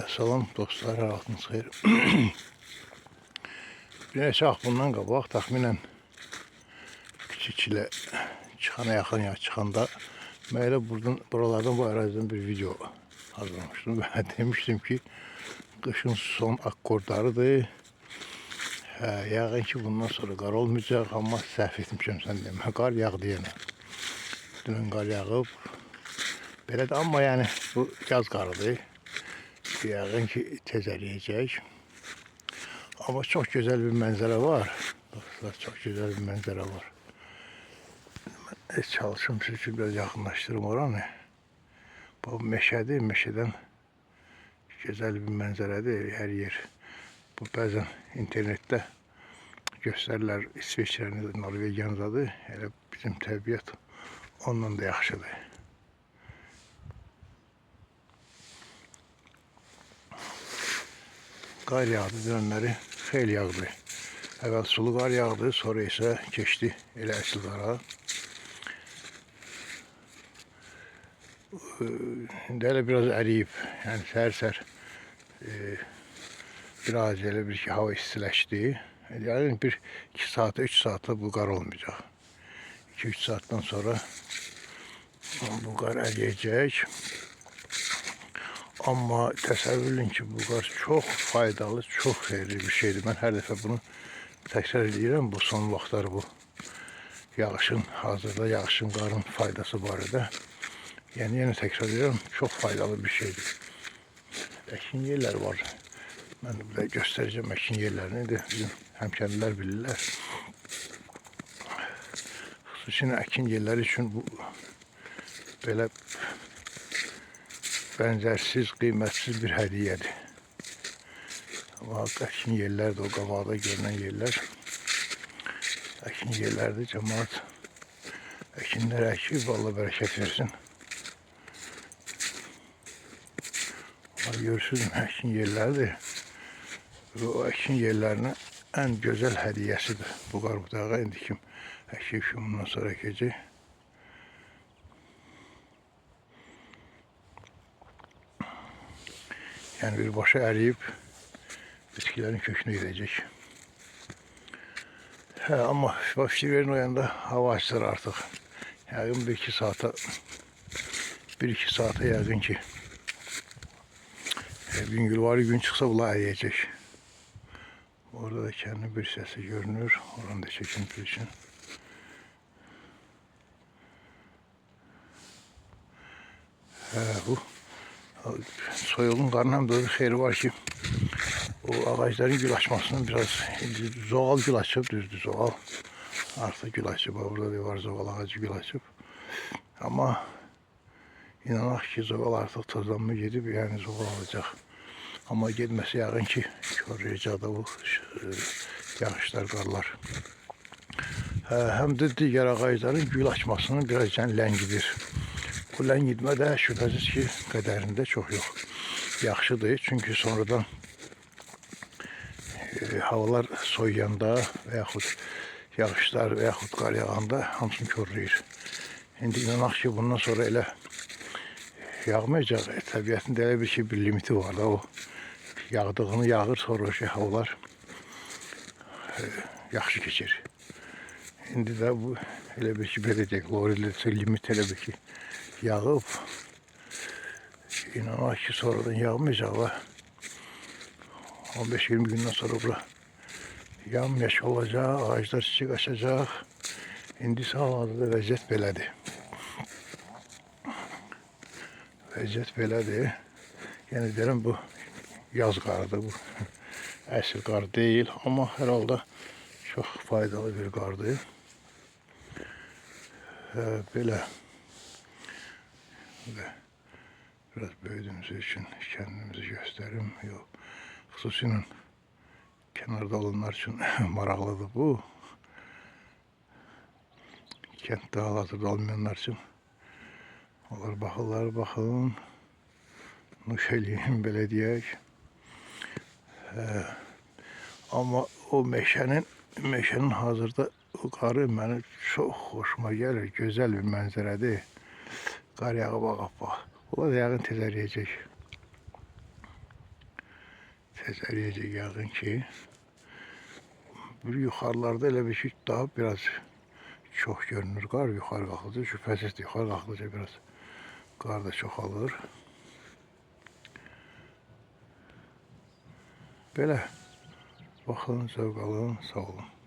Salam dostlar, vaxtınız xeyir. Bir neçə vaxt bundan qabaq təxminən kiçik ilə çıxana yaxın ya çıxanda mən elə buralardan bu ərazidən bir video hazırlamışdım və demişdim ki, qışın son akkordlarıdır. Yəqin ki, bundan sonra qar olmayacaq, amma səhv etmişəm sən demə. Qar yağdı yenə. Dünən qar yağıb. Belədir, amma yəni bu yaz qarıdır. Yəqin ki, tez əriyəcək. Amma çox gözəl bir mənzərə var. Dostlar, çox gözəl bir mənzərə var. Mən çalışım siz üçün biraz yaxınlaşdırım oranı. Bu meşədir, meşədən gözəl bir mənzərədir hər yer. Bu bəzən internetdə göstərirlər İsveçrəni, Norvegiyandadır. Elə bizim təbiət ondan da yaxşıdır. Qar yağdı, dönənləri xeyli yağdı. Əvvəl sulu qar yağdı, sonra isə keçdi elə əsl qara. İndi elə biraz əriyib, yəni səhər-səhər biraz elə bir ki, hava istiləşdi. Yəni 1-2 saata, 3 saata bu qar olmayacaq. 2-3 saatdan sonra bu qar əriyəcək. Amma təsəvvür edin ki, bu qar çox faydalı, çox xeyirli bir şeydir. Mən hər dəfə bunu təkrar edirəm, bu son vaxtlar bu yağışın, hazırda yağışın, qarın faydası barədə. Yəni, yenə təkrar edirəm, çox faydalı bir şeydir. Əkin yerlər var. Mən burada göstərəcəm əkin yerlərini də bizim həmkərlilər bilirlər. Xüsusilə əkin yerləri üçün bu belə bənzərsiz, qiymətsiz bir hədiyyədir. Amma əkin yerlər də o qabaqda görünən yerlər. Əkin yerlərdə cəmaat əkinlər əkib, Allah bərəkət versin. Görürsünüz, əkin yerləridir. O əkin yerlərinə ən gözəl hədiyyəsidir. Bu qarbudağa indi kim əkib ki, bundan sonra əkəcək. Yəni birbaşa əriyib bitkilərin kökünü edəcək. Amma fikir verin o yanda hava açılır artıq. Yəqin 1-2 saata yəqin ki gün var, gün çıxsa bunlar əriyəcək. Orada da kəndin bir səsi görünür. Oranı da çəkim üçün. Bu soyulun qarın həm də bir xeyri var ki, o ağacların gül açmasının biraz zoğal gül açıb, düzdür zoğal. Artıq gül açıb, burada da var zoğal ağacı gül açıb. Amma inanaq ki, zoğal artıq tozlanma gedib, yəni zoğal alacaq. Amma gedməsi yəqin ki, körləyəcək da bu yağışlar, qarlar. Həm də digər ağacların gül açmasının biraz ləngidir. Bu ləngitmə də şübhəsiz ki, qədərində çox yox. Yaxşıdır, çünki sonradan havalar soyuyanda və yaxud yağışlar və yaxud qar yağanda hamısını körləyir. İndi inanaq ki, bundan sonra elə yağmayacaq. Təbiətin elə bir limiti var da, o yağdığını yağır, sonra havalar yaxşı keçir. İndi də bu elə bir ki, belə deyək, loriləcək limit elə bir ki, yağıb, inanaq ki, sonradan yağmayacaq və 15-20 gündən sonra bura yağmayaş olacaq, ağaclar çiçək açacaq. İndi hal-hazırda vəziyyət belədir. Vəziyyət belədir. Yəni deyirəm, bu yaz qarıdır, bu əsl qar deyil, amma hər halda çox faydalı bir qardır. Belə biraz böyüdüyümüz üçün kendimizi gösterim. Xüsusilə kənarda olanlar üçün maraqlıdır bu. Kənddə hal-hazırda olmayanlar üçün. Onlar baxırlar, baxın. Nuş eləyin, belə deyək. Amma o meşənin hazırda o qarı mənə çox xoşuma gəlir. Gözəl bir mənzərədir. Qar yağı bax. Onlar yəqin tez əriyəcək. tez əriyəcək yəqin ki. Bir yuxarılarda elə bir şey daha biraz çox görünür. Qar yuxarı qalxıcı, şübhəsiz yuxarı qalxıcı biraz qar da çoxalır. Belə baxın, zövq alın, sağ olun.